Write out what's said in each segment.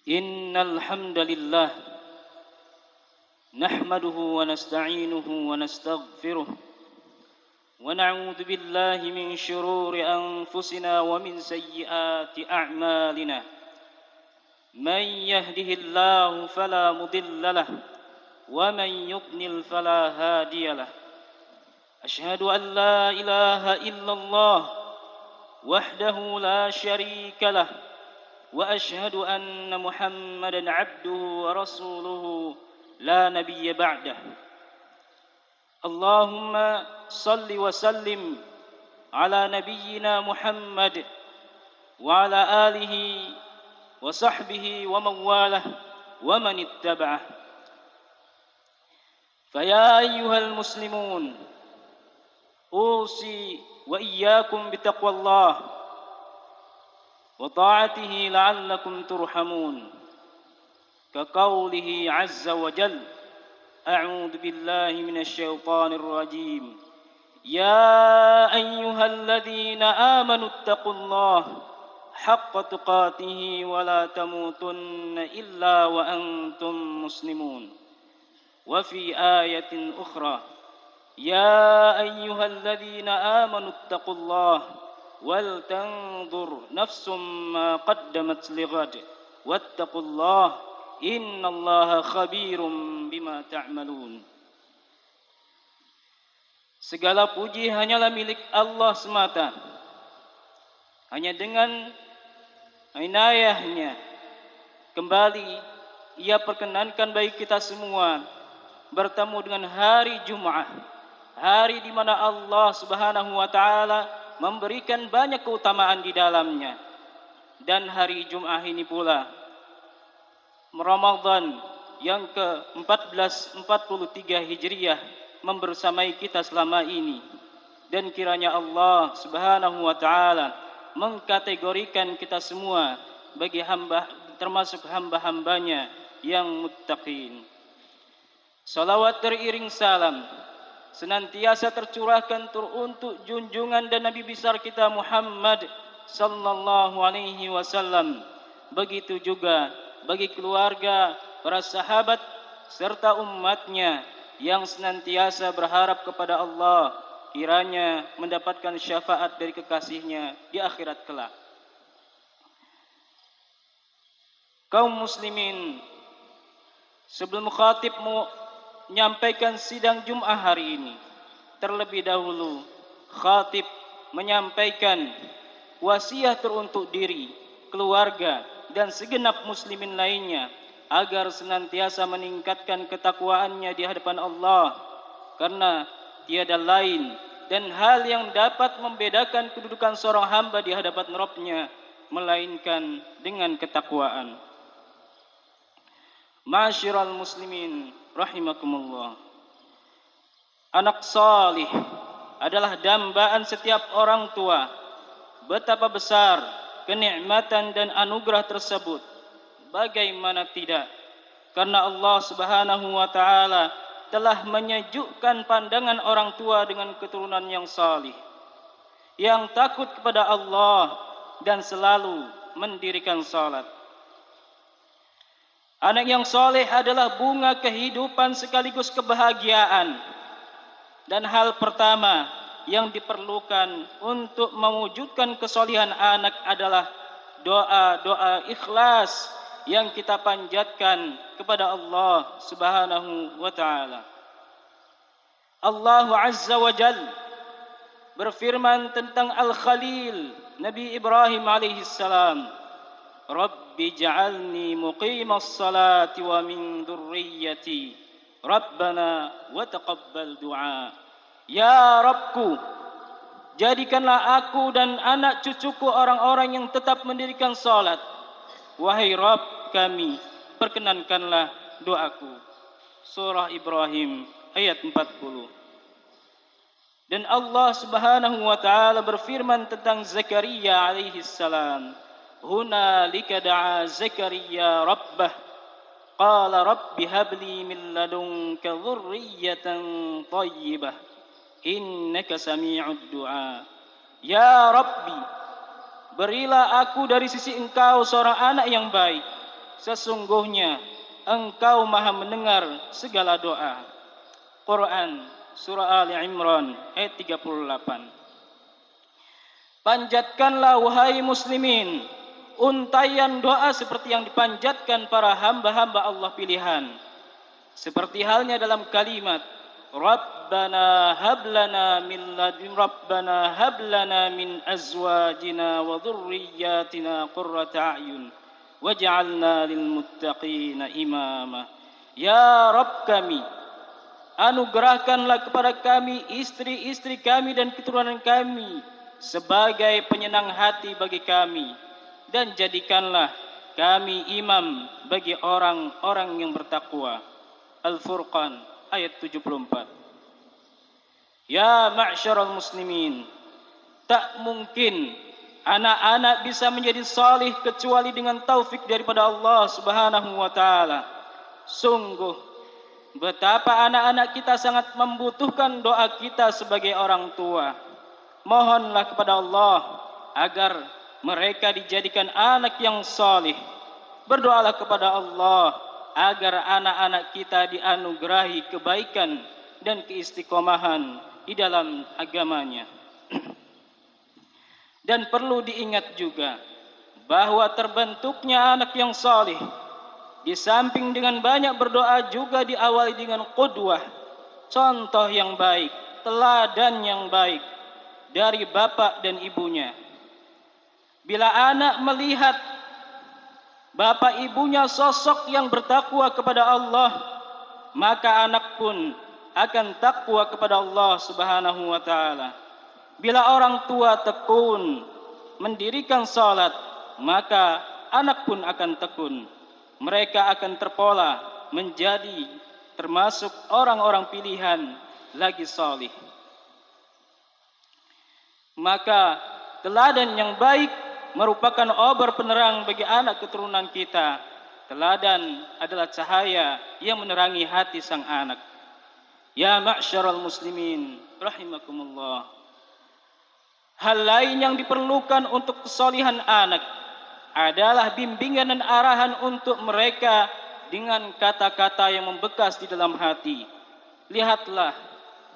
إن الحمد لله نحمده ونستعينه ونستغفره ونعوذ بالله من شرور أنفسنا ومن سيئات أعمالنا. من يهده الله فلا مضل له ومن يضلل فلا هادي له. أشهد أن لا إله إلا الله وحده لا شريك له وأشهد أن محمدا عبده ورسوله لا نبي بعده. اللهم صل وسلم على نبينا محمد وعلى آله وصحبه ومن والاه ومن اتبعه. فيا أيها المسلمون، أوصي وإياكم بتقوى الله وطاعته لعلكم ترحمون، كقوله عز وجل: أعوذ بالله من الشيطان الرجيم. يا أيها الذين آمنوا اتقوا الله حق تقاته ولا تموتن إلا وأنتم مسلمون. وفي آية أخرى: يا أيها الذين آمنوا اتقوا الله ولتنظر نفس ما قدمت لغد واتقوا الله إن الله خبير بما تعملون. Segala puji hanyalah milik Allah semata. Hanya dengan inayahnya kembali Ia perkenankan bagi kita semua bertemu dengan hari Jumat, hari di mana Allah Subhanahu wa taala memberikan banyak keutamaan di dalamnya. Dan hari Jumat ini pula Ramadan yang ke-1443 Hijriah membersamai kita selama ini. Dan kiranya Allah Subhanahu wa taala mengkategorikan kita semua bagi hamba, termasuk hamba-hambanya yang muttaqin. Salawat teriring salam senantiasa tercurahkan untuk junjungan dan Nabi besar kita Muhammad sallallahu alaihi wasallam. Begitu juga bagi keluarga, para sahabat serta umatnya yang senantiasa berharap kepada Allah kiranya mendapatkan syafaat dari kekasihnya di akhirat kelak. Kaum muslimin, sebelum khatib menyampaikan sidang Jumat hari ini, terlebih dahulu khatib menyampaikan wasiat teruntuk diri, keluarga, dan segenap muslimin lainnya agar senantiasa meningkatkan ketakwaannya di hadapan Allah, karena tiada lain dan hal yang dapat membedakan kedudukan seorang hamba di hadapan Rabb-Nya melainkan dengan ketakwaan. Ma'asyiral muslimin rahimakumullah. Anak salih adalah dambaan setiap orang tua. Betapa besar kenikmatan dan anugerah tersebut. Bagaimana tidak? Karena Allah Subhanahu wa taala telah menyejukkan pandangan orang tua dengan keturunan yang salih, yang takut kepada Allah dan selalu mendirikan salat. Anak yang soleh adalah bunga kehidupan sekaligus kebahagiaan. Dan hal pertama yang diperlukan untuk mewujudkan kesolehan anak adalah doa-doa ikhlas yang kita panjatkan kepada Allah Subhanahu wa taala. Allah Azza wa Jalla berfirman tentang Al-Khalil Nabi Ibrahim alaihi salam, Rabbi ja'alni muqimas salati wa min dhurriyyati Rabbana wa taqabbal du'a. Ya Rabbku, jadikanlah aku dan anak cucuku orang-orang yang tetap mendirikan salat. Wahai Rabb kami, perkenankanlah doaku. Surah Ibrahim ayat 40. Dan Allah Subhanahu wa taala berfirman tentang Zakaria alaihi salam, hunalika da'a Zakaria rabbah qala rabbi habli min ladunka dhurriyyatan thayyibah innaka sami'ud du'a. Ya Rabbi, berilah aku dari sisi Engkau seorang anak yang baik. sesungguhnya Engkau Maha mendengar segala doa. Quran Surah Ali Imran ayat 38. Panjatkanlah wahai muslimin untayan doa seperti yang dipanjatkan para hamba-hamba Allah pilihan. Seperti halnya dalam kalimat Rabbana hablana min azwajina wa dhurriyyatina qurrata a'yun waj'alna lil muttaqina imama. Ya Rabb kami, anugerahkanlah kepada kami istri-istri kami dan keturunan kami sebagai penyenang hati bagi kami, dan jadikanlah kami imam bagi orang-orang yang bertakwa. Al-Furqan ayat 74. Ya ma'syaral muslimin, tak mungkin anak-anak bisa menjadi salih kecuali dengan taufik daripada Allah Subhanahu wa taala. Sungguh betapa anak-anak kita sangat membutuhkan doa kita sebagai orang tua. Mohonlah kepada Allah agar mereka dijadikan anak yang salih. Berdoalah kepada Allah agar anak-anak kita dianugerahi kebaikan dan keistiqomahan di dalam agamanya. Dan perlu diingat juga bahwa terbentuknya anak yang salih di samping dengan banyak berdoa juga diawali dengan qudwah, contoh yang baik, teladan yang baik dari bapak dan ibunya. Bila anak melihat bapak ibunya sosok yang bertakwa kepada Allah, maka anak pun akan takwa kepada Allah Subhanahu wa taala. Bila orang tua tekun mendirikan salat, maka anak pun akan tekun. Mereka akan terpola menjadi termasuk orang-orang pilihan lagi salih. Maka teladan yang baik merupakan obor penerang bagi anak keturunan kita. Teladan adalah cahaya yang menerangi hati sang anak. Ya ma'syaral muslimin rahimakumullah. Hal lain yang diperlukan untuk kesalihan anak adalah bimbingan dan arahan untuk mereka dengan kata-kata yang membekas di dalam hati. Lihatlah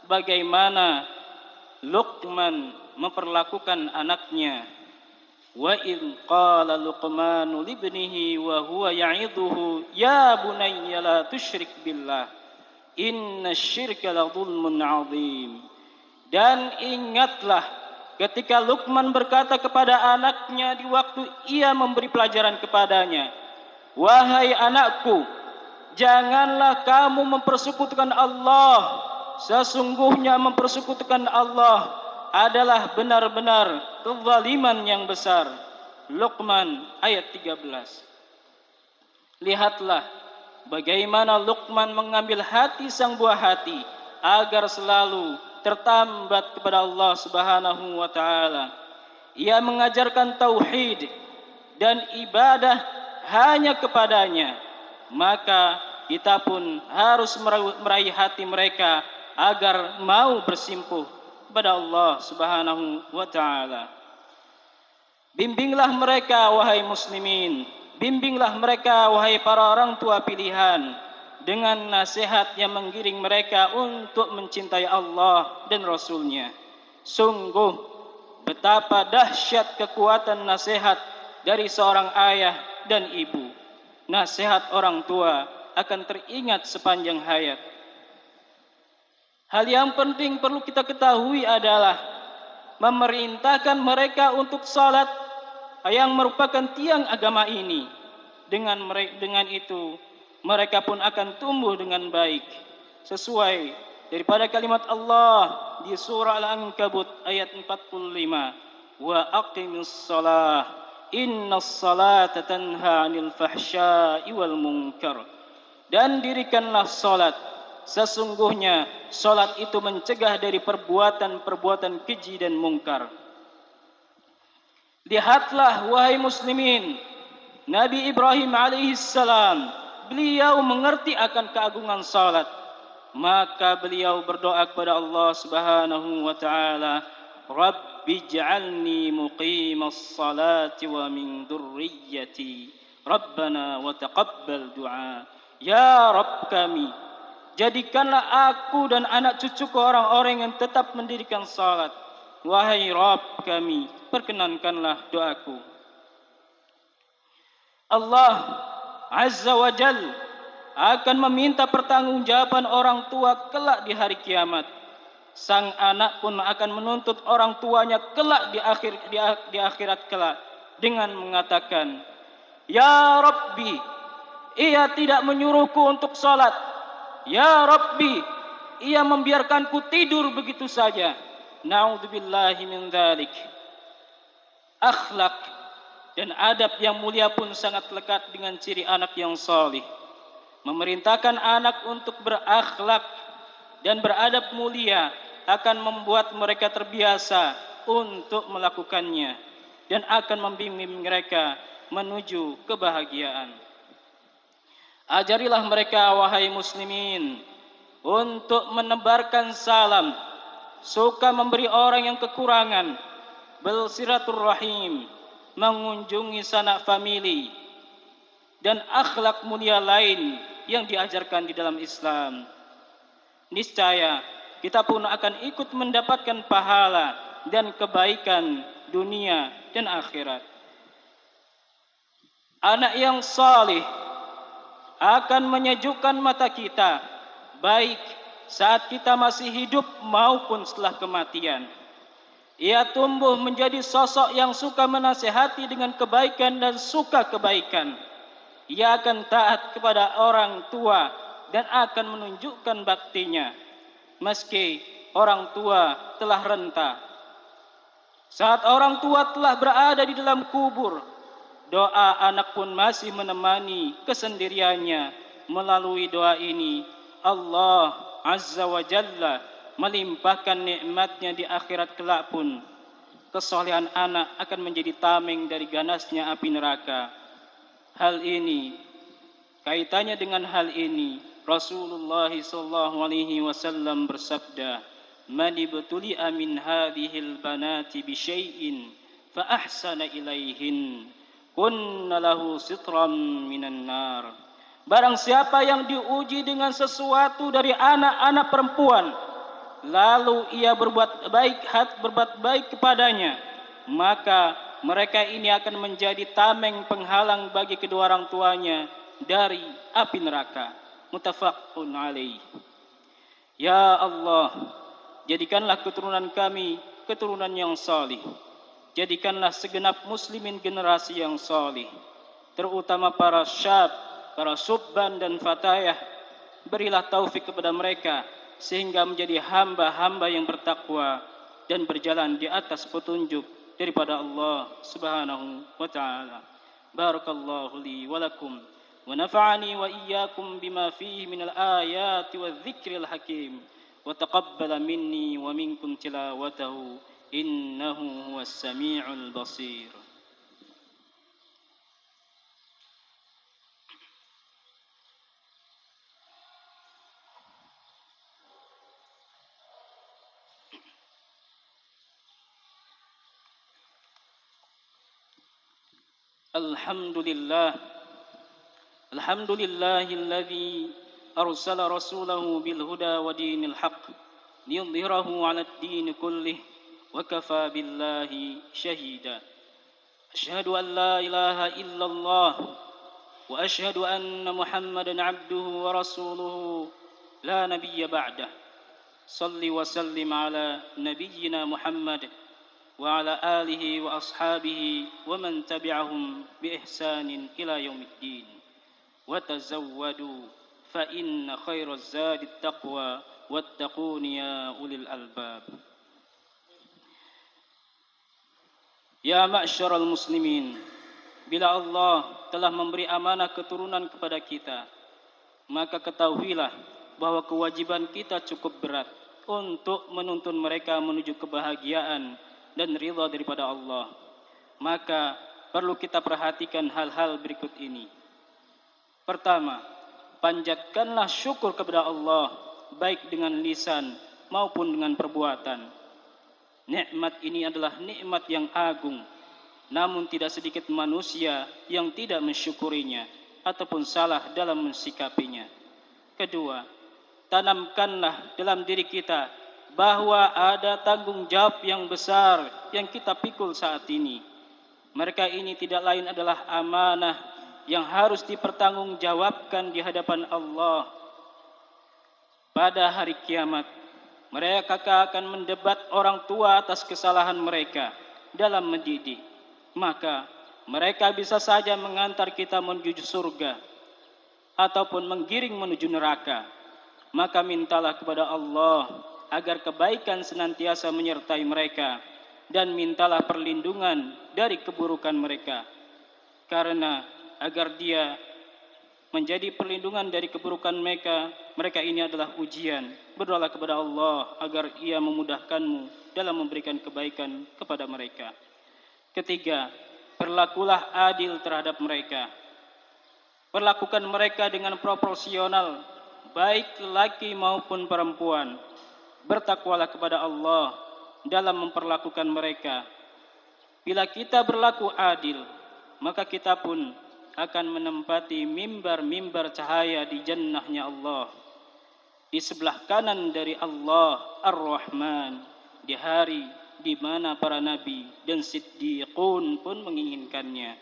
bagaimana Luqman memperlakukan anaknya. Wa in qala Luqmanu libnihi wa huwa ya'idhuhu ya bunayya la tusyrik billah innasyirka la dhulmun 'adzim. Dan ingatlah ketika Luqman berkata kepada anaknya di waktu ia memberi pelajaran kepadanya, wahai anakku, janganlah kamu mempersekutukan Allah. Sesungguhnya mempersekutukan Allah adalah benar-benar kezaliman yang besar. Luqman ayat 13. Lihatlah bagaimana Luqman mengambil hati sang buah hati agar selalu tertambat kepada Allah Subhanahu wa taala. Ia mengajarkan tauhid dan ibadah hanya kepadanya. Maka kita pun harus meraih hati mereka agar mau bersimpuh kepada Allah Subhanahu wa taala. Bimbinglah mereka wahai muslimin, bimbinglah mereka wahai para orang tua pilihan dengan nasihat yang menggiring mereka untuk mencintai Allah dan Rasul-Nya. Sungguh betapa dahsyat kekuatan nasihat dari seorang ayah dan ibu. Nasihat orang tua akan teringat sepanjang hayat. Hal yang penting perlu kita ketahui adalah memerintahkan mereka untuk salat yang merupakan tiang agama ini. Dengan itu mereka pun akan tumbuh dengan baik sesuai daripada kalimat Allah di surah Al-Ankabut ayat 45, wa aqimis shalah innas salata tanha 'anil fahsya'i wal munkar. Dan dirikanlah salat, sesungguhnya salat itu mencegah dari perbuatan-perbuatan keji dan mungkar. Lihatlah wahai muslimin, Nabi Ibrahim alaihissalam, beliau mengerti akan keagungan salat, maka beliau berdoa kepada Allah Subhanahu wa taala, Rabbi ij'alni muqimas salati wa min dzurriyyati Rabbana wa taqabbal du'a. Ya Rabb kami, jadikanlah aku dan anak cucuku orang-orang yang tetap mendirikan salat. Wahai Rabb kami, perkenankanlah doaku. Allah Azza wa Jal akan meminta pertanggungjawaban orang tua kelak di hari kiamat. Sang anak pun akan menuntut orang tuanya kelak di akhirat kelak dengan mengatakan, Ya Rabbi, ia tidak menyuruhku untuk salat. Ya Rabbi, ia membiarkanku tidur begitu saja. Na'udzubillahi min dzalik. Akhlak dan adab yang mulia pun sangat lekat dengan ciri anak yang salih. Memerintahkan anak untuk berakhlak dan beradab mulia akan membuat mereka terbiasa untuk melakukannya dan akan membimbing mereka menuju kebahagiaan. Ajarilah mereka, wahai muslimin, untuk menebarkan salam, suka memberi orang yang kekurangan, bersilaturrahim, mengunjungi sanak famili, dan akhlak mulia lain yang diajarkan di dalam Islam. Niscaya kita pun akan ikut mendapatkan pahala dan kebaikan dunia dan akhirat. Anak yang salih akan menyejukkan mata kita, baik saat kita masih hidup maupun setelah kematian. Ia tumbuh menjadi sosok yang suka menasihati dengan kebaikan dan suka kebaikan. Ia akan taat kepada orang tua dan akan menunjukkan baktinya, meski orang tua telah renta. Saat orang tua telah berada di dalam kubur, doa anak pun masih menemani kesendiriannya. Melalui doa ini, Allah Azza wa Jalla melimpahkan nikmatnya di akhirat kelak pun. Kesolehan anak akan menjadi tameng dari ganasnya api neraka. Kaitannya dengan hal ini, Rasulullah SAW bersabda, "Man ibtuli'a min hadhil banati bi syai'in fa ahsana ilaihin, kunna lahu sitran minan nar." Barang siapa yang diuji dengan sesuatu dari anak-anak perempuan, lalu ia berbuat baik kepadanya, maka mereka ini akan menjadi tameng penghalang bagi kedua orang tuanya dari api neraka. Muttafaqun alaih. Ya Allah, jadikanlah keturunan kami keturunan yang salih. Jadikanlah segenap muslimin generasi yang salih, terutama para syab, para subban dan fatayah. Berilah taufik kepada mereka sehingga menjadi hamba-hamba yang bertakwa dan berjalan di atas petunjuk daripada Allah Subhanahu wa taala. Barakallahu li wa lakum wa nafa'ani wa iyyakum bima fihi minal ayati wadh-dhikril hakim wa taqabbala minni wa minkum tilawatahu innahu huwas samiul basir. Alhamdulillahilladzi arsala rasulahu bil huda wa dinil haqq liyudhhirahu 'alad din kullih wa kafa billahi syahida. Asyhadu an la ilaha illallah wa asyhadu anna Muhammadan 'abduhu wa rasuluhu la nabiyya ba'dah. Shalli wa sallim ala nabiyyina Muhammad وعلى آله وأصحابه ومن تبعهم بإحسان إلى يوم الدين وتزودوا فإن خير الزاد التقوى واتقون يا أولي الألباب. Ya ma'syaral muslimin, bila Allah telah memberi amanah keturunan kepada kita, maka ketahuilah bahwa kewajiban kita cukup berat untuk menuntun mereka menuju kebahagiaan dan ridha daripada Allah. Maka perlu kita perhatikan hal-hal berikut ini. Pertama, panjatkanlah syukur kepada Allah baik dengan lisan maupun dengan perbuatan. Nikmat ini adalah nikmat yang agung namun tidak sedikit manusia yang tidak mensyukurinya ataupun salah dalam mensikapinya. Kedua, tanamkanlah dalam diri kita bahwa ada tanggung jawab yang besar yang kita pikul saat ini. Mereka ini tidak lain adalah amanah yang harus dipertanggungjawabkan di hadapan Allah pada hari kiamat. Mereka akan mendebat orang tua atas kesalahan mereka dalam mendidik. Maka mereka bisa saja mengantar kita menuju surga ataupun menggiring menuju neraka. Maka mintalah kepada Allah agar kebaikan senantiasa menyertai mereka dan mintalah perlindungan dari keburukan mereka. Karena agar dia menjadi perlindungan dari keburukan mereka ini adalah ujian. Berdoalah kepada Allah agar Ia memudahkanmu dalam memberikan kebaikan kepada mereka. Ketiga, berlakulah adil terhadap mereka. Perlakukan mereka dengan proporsional, baik lelaki maupun perempuan. Bertakwalah kepada Allah dalam memperlakukan mereka. Bila kita berlaku adil, maka kita pun akan menempati mimbar-mimbar cahaya di jannahnya Allah, di sebelah kanan dari Allah Ar-Rahman, di hari di mana para nabi dan siddiqun pun menginginkannya.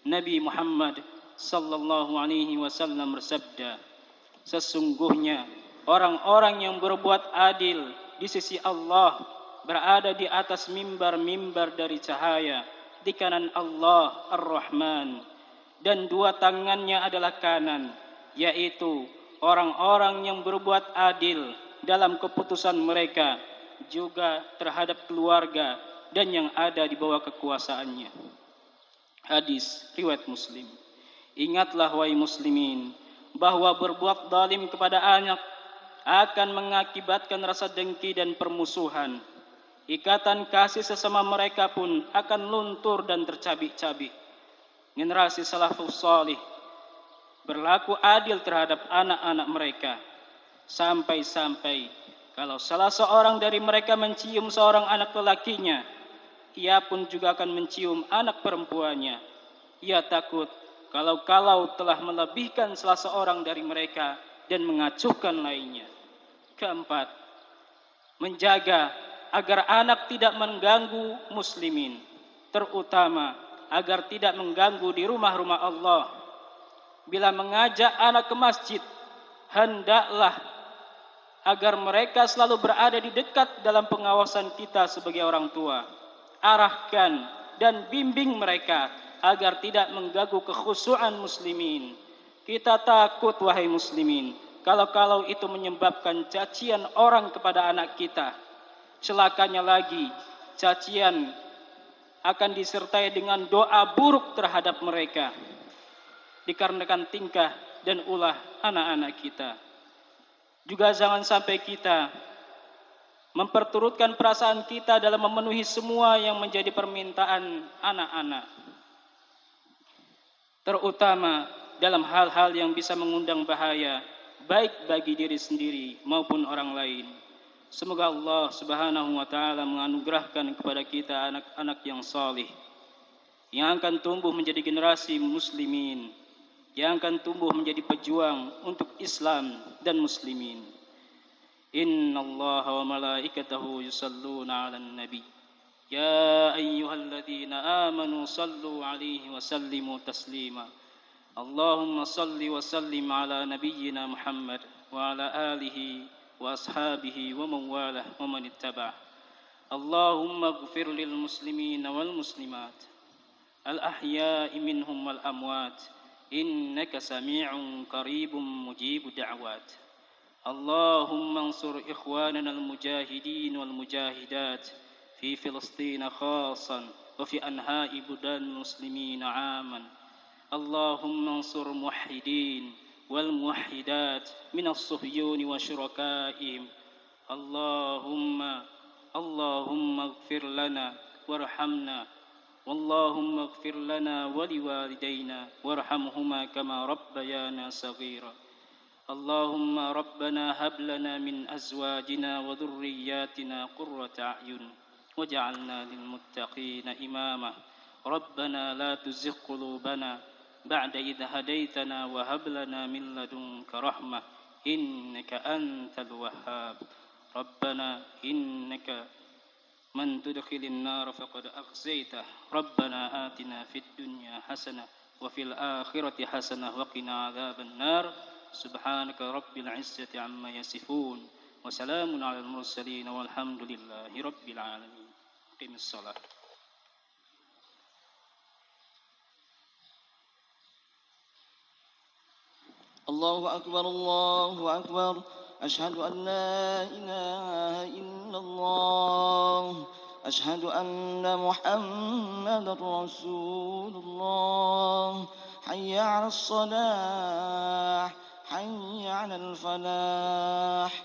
Nabi Muhammad sallallahu alaihi wasallam bersabda, sesungguhnya orang-orang yang berbuat adil di sisi Allah berada di atas mimbar-mimbar dari cahaya di kanan Allah Ar-Rahman, dan dua tangannya adalah kanan, yaitu orang-orang yang berbuat adil dalam keputusan mereka, juga terhadap keluarga dan yang ada di bawah kekuasaannya. Hadis riwayat Muslim. Ingatlah wahai muslimin, bahwa berbuat zalim kepada anak akan mengakibatkan rasa dengki dan permusuhan. Ikatan kasih sesama mereka pun akan luntur dan tercabik-cabik. Generasi salafus salih berlaku adil terhadap anak-anak mereka, sampai-sampai kalau salah seorang dari mereka mencium seorang anak lelakinya, ia pun juga akan mencium anak perempuannya. Ia takut kalau telah melebihkan salah seorang dari mereka dan mengacuhkan lainnya. Keempat, menjaga agar anak tidak mengganggu muslimin, terutama agar tidak mengganggu di rumah-rumah Allah. Bila mengajak anak ke masjid, hendaklah agar mereka selalu berada di dekat dalam pengawasan kita sebagai orang tua. Arahkan dan bimbing mereka agar tidak mengganggu kekhusyuan muslimin. Kita takut wahai muslimin, kalau itu menyebabkan cacian orang kepada anak kita. Celakanya lagi, cacian akan disertai dengan doa buruk terhadap mereka dikarenakan tingkah dan ulah anak-anak kita. Juga jangan sampai kita memperturutkan perasaan kita dalam memenuhi semua yang menjadi permintaan anak-anak, terutama dalam hal-hal yang bisa mengundang bahaya baik bagi diri sendiri maupun orang lain. Semoga Allah Subhanahu wa taala menganugerahkan kepada kita anak-anak yang salih, yang akan tumbuh menjadi generasi muslimin, yang akan tumbuh menjadi pejuang untuk Islam dan muslimin. Innallaha wa malaikatahu yusalluna 'alan nabi. Ya ayyuhalladzina amanu sallu 'alaihi wa sallimu taslima. Allahumma salli wa sallim 'ala nabiyyina Muhammad wa 'ala alihi wa ashabihi wa man walah wa man ittaba'. Allahumma ighfir lil muslimin wal muslimat al ahya'i minhum wal amwat innaka sami'un qaribun mujibud da'wat. Allahumma ansur ikhwanana al mujahidin wal mujahidat fi Filistin khassan wa fi anha'i budal muslimin 'aman. Allahumma ansur muwahhidin wal muwahhidat min as-suhyun wa syuraka'ihim. Allahumma ighfir lana warhamna, Allahumma ighfir lana wa liwalidayna warhamhuma kama rabbayana saghira. Allahumma rabbana hab lana min azwajina wa dhurriyyatina qurrata a'yun waj'alna lil muttaqina imama. ربنا لا تزغ قلوبنا بعد إذ هديتنا وهب لنا من لدنك رحمة إنك أنت الوهاب ربنا إنك من تدخل النار فقد أخزيته ربنا آتنا في الدنيا حسنة وفي الآخرة حسنة وقنا عذاب النار سبحانك رب العزة عما يصفون وسلام على المرسلين والحمد لله رب العالمين قم الصلاة الله أكبر الله أكبر أشهد أن لا إله إلا الله أشهد أن محمد رسول الله حي على الصلاح حي على الفلاح